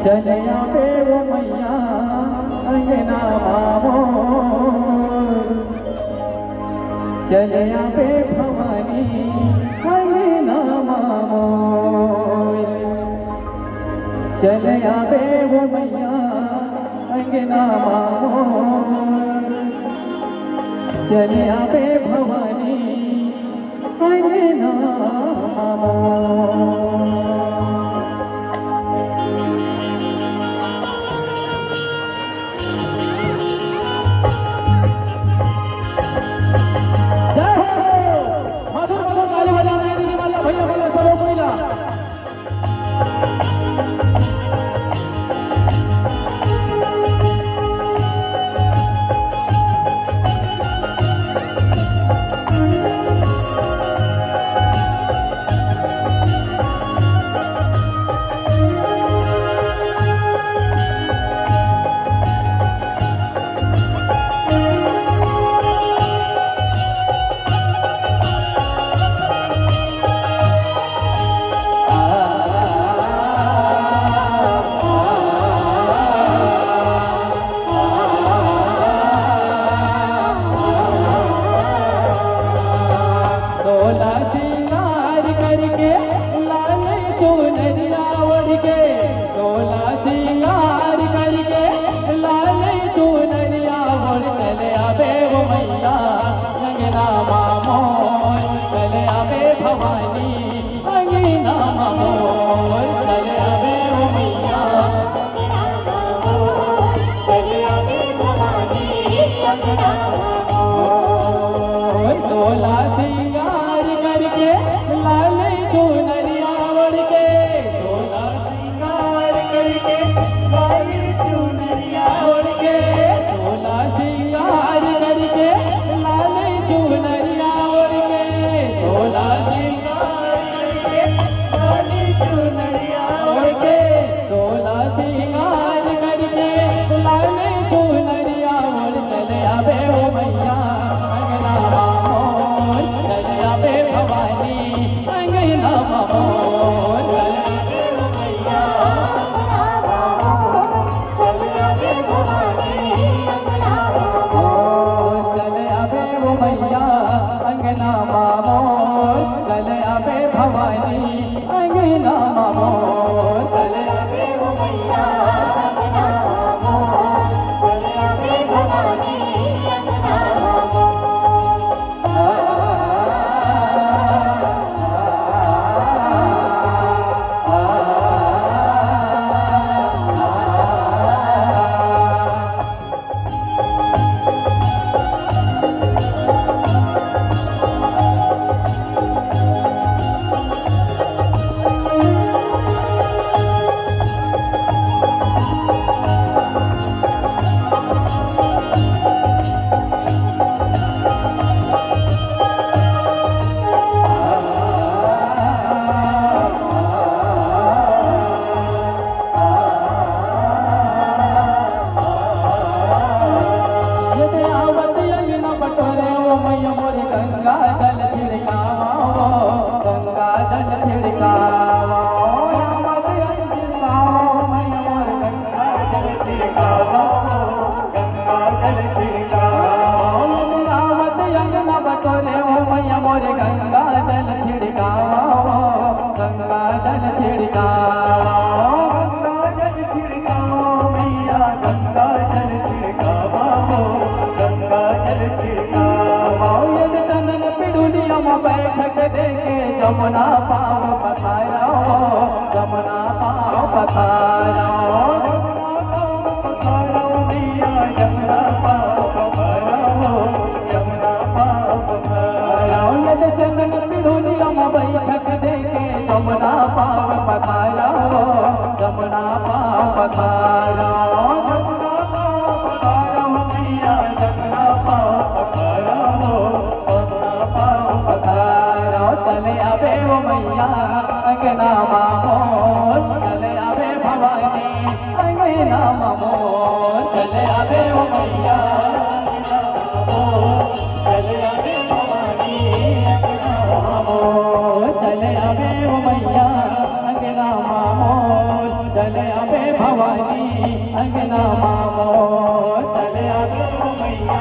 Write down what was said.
चले आवे वो मैया अंगना मामोर, चले आवे भवानी अंगना मामोर, चले आवे वो मैया अंगना मामोर, चले आवे भवानी अंगना मामोर। जमुना पाव पथारा जमुना पाव पथारा जमुना पाव पथारा जमुना पाव पथारा चंदन पिड़ुलिया बैठक देखे जमुना पाव पथारा जमुना पाव पथारा चले आवे वो मैया अंगना मामोर चले आवे भवानी अंगना मामोर चले आवे वो मैया चले आवे भवानी अंगना भवानी अंगना मामो चले आवे ओ मैया